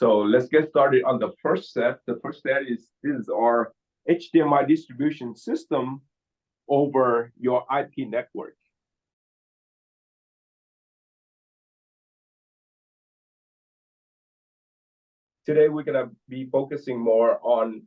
So let's get started on the first set. The first set is this is our HDMI distribution system over your IP network. Today, we're going to be focusing more on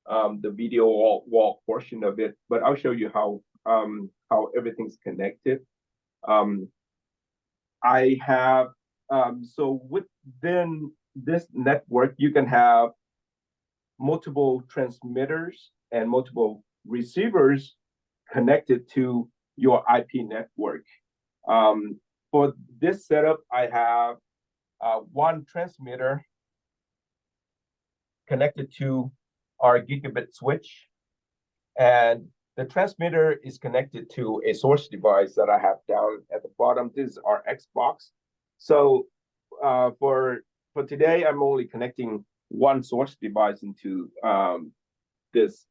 the video wall portion of it, but I'll show you how everything's connected. I have, so within this network, you can have multiple transmitters and multiple receivers connected to your IP network. For this setup, I have one transmitter connected to our gigabit switch, and the transmitter is connected to a source device that I have down at the bottom. This is our Xbox. So for today, I'm only connecting one source device into this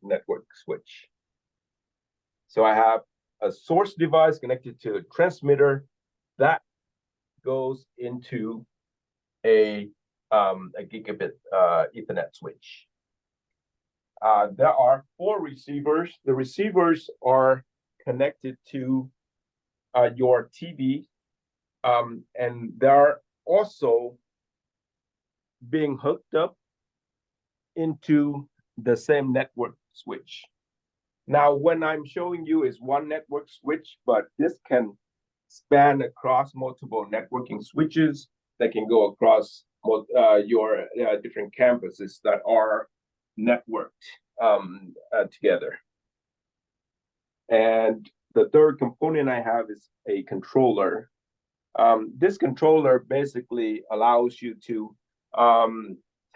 network switch. So I have a source device connected to a transmitter that goes into a gigabit Ethernet switch. There are 4 receivers. The receivers are connected to your TV, and they're also being hooked up into the same network switch. Now, when I'm showing you is one network switch, but this can span across multiple networking switches that can go across your different campuses that are networked together. And the third component I have is a controller. This controller basically allows you to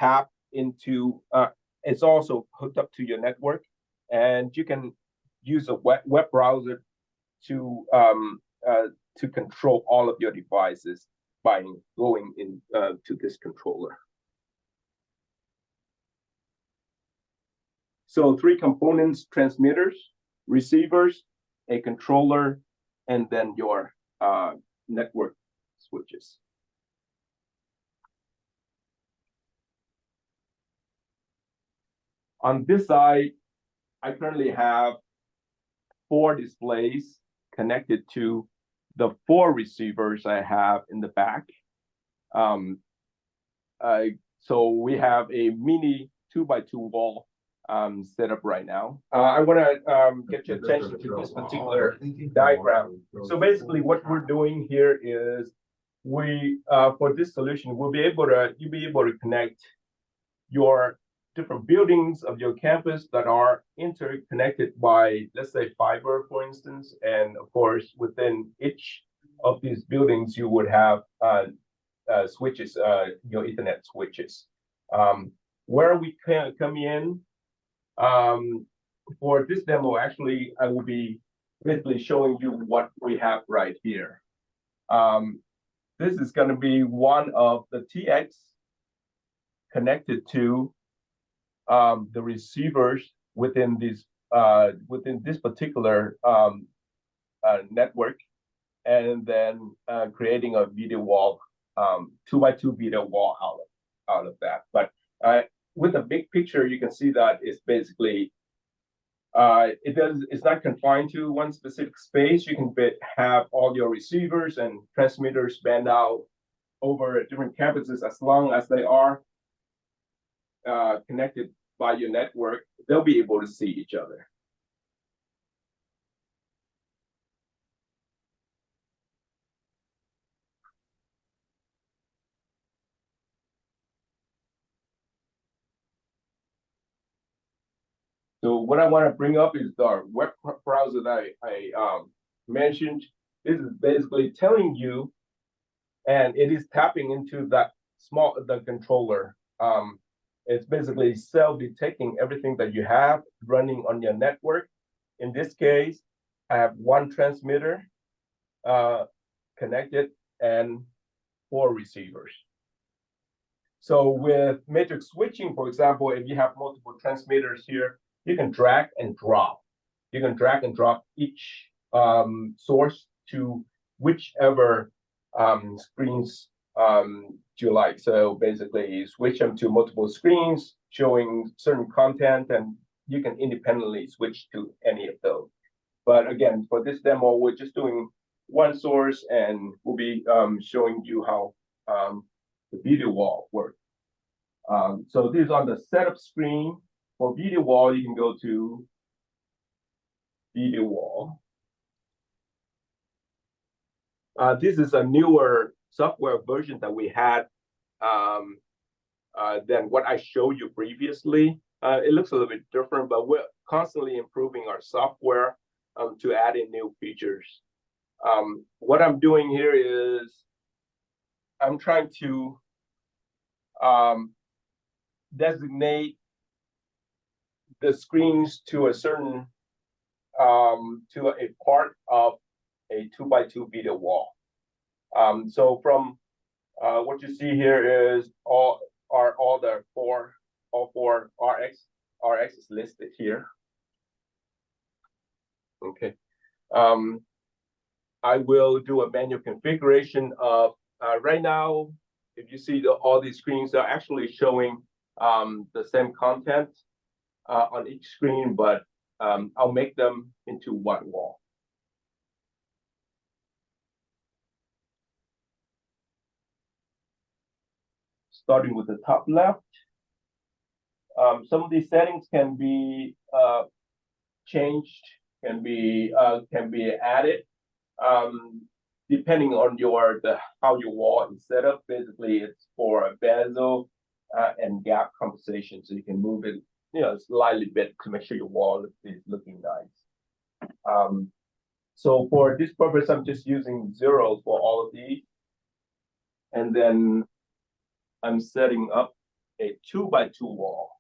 tap into, it's also hooked up to your network, and you can use a web browser to control all of your devices by going in to this controller. So 3 components: transmitters, receivers, a controller, and then your network switches. On this side, I currently have 4 displays connected to the 4 receivers I have in the back. So we have a mini 2x2 wall set up right now. I want to get your attention to this particular diagram. So basically, what we're doing here is we for this solution, you'll be able to connect your different buildings of your campus that are interconnected by, let's say, fiber, for instance. And of course, within each of these buildings, you would have switches, your Ethernet switches. Where we can come in for this demo, actually, I will be basically showing you what we have right here. This is going to be one of the TX connected to the receivers within this particular network, and then creating a video wall, 2x2 video wall out of that. But with the big picture, you can see that it's basically it's not confined to one specific space. You can have all your receivers and transmitters spanned out over different campuses. As long as they are connected by your network, they'll be able to see each other. So what I want to bring up is the web browser that I mentioned. This is basically telling you, and it is tapping into that the controller. It's basically self-detecting everything that you have running on your network. In this case, I have one transmitter connected and 4 receivers. So with matrix switching, for example, if you have multiple transmitters here, you can drag and drop. You can drag and drop each source to whichever screens you like. So basically, you switch them to multiple screens showing certain content, and you can independently switch to any of those. But again, for this demo, we're just doing one source, and we'll be showing you how the video wall works. So this is on the setup screen. For video wall, you can go to video wall. This is a newer software version that we had than what I showed you previously. It looks a little bit different, but we're constantly improving our software to add in new features. What I'm doing here is I'm trying to designate the screens to a certain to a part of a 2x2 video wall. So from what you see here is all four RX is listed here. Okay. I will do a manual configuration of right now. If you see all these screens are actually showing the same content on each screen, but I'll make them into one wall. Starting with the top left, some of these settings can be changed, can be added, depending on how your wall is set up. Basically, it's for a bezel and gap compensation, so you can move it, slightly bit to make sure your wall is looking nice. So for this purpose, I'm just using 0 for all of these, and then I'm setting up a 2x2 wall.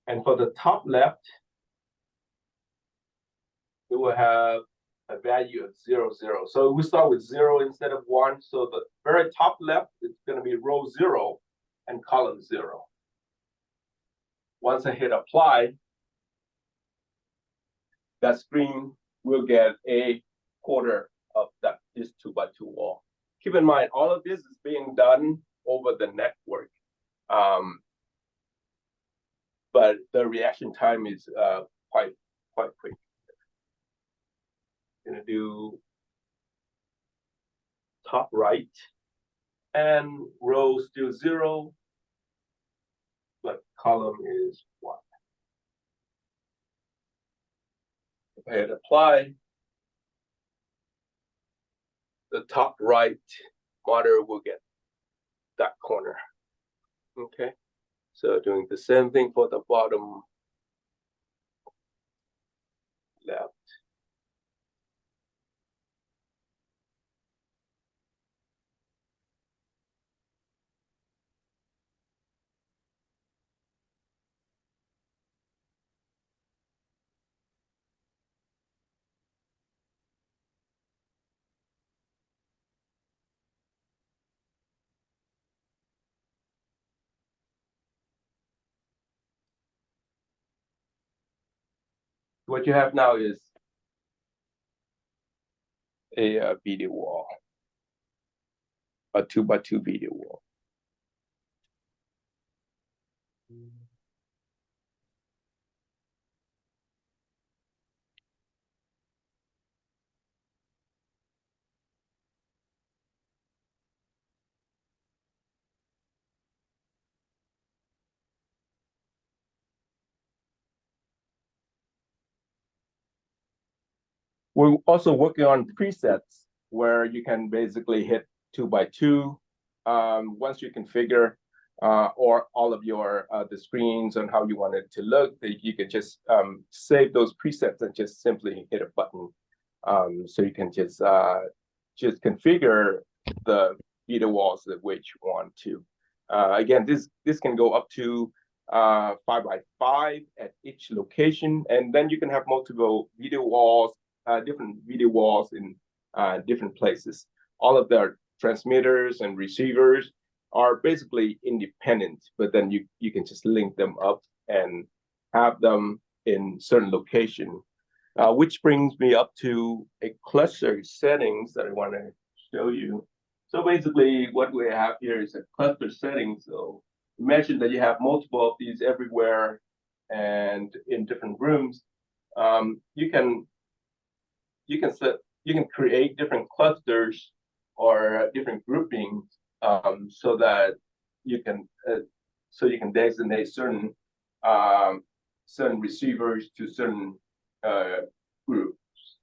And for the top left, we will have a value of 0, 0. So we start with 0 instead of 1. So the very top left is going to be row 0 and column 0. Once I hit apply, that screen will get a quarter of this 2x2 wall. Keep in mind, all of this is being done over the network. But the reaction time is quite quick. Gonna do top right, and row still 0, but column is 1. If I hit apply, the top right monitor will get that corner. Okay, so doing the same thing for the bottom left. What you have now is a video wall, a 2x2 video wall. We're also working on presets where you can basically hit 2x2. Once you configure or all of your the screens and how you want it to look, you can just save those presets and just simply hit a button. So you can just configure the video walls the way you want to. Again, this can go up to 5x5 at each location, and then you can have multiple video walls, different video walls in different places. All of their transmitters and receivers are basically independent, but then you can just link them up and have them in certain location. which brings me up to a cluster settings that I want to show you. So basically what we have here is a cluster setting. So imagine that you have multiple of these everywhere and in different rooms. You can create different clusters or different groupings, so that you can designate certain receivers to certain groups.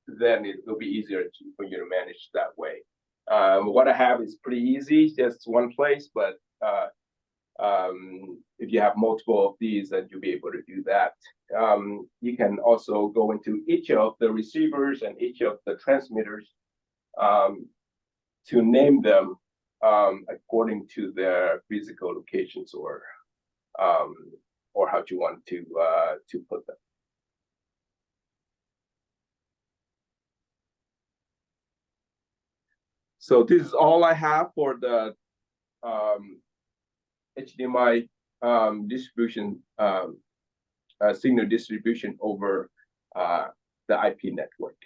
Then it will be easier for you to manage that way. What I have is pretty easy, just one place, but if you have multiple of these, then you'll be able to do that. You can also go into each of the receivers and each of the transmitters to name them according to their physical locations or how you want to put them. So this is all I have for the HDMI distribution, signal distribution over the IP network.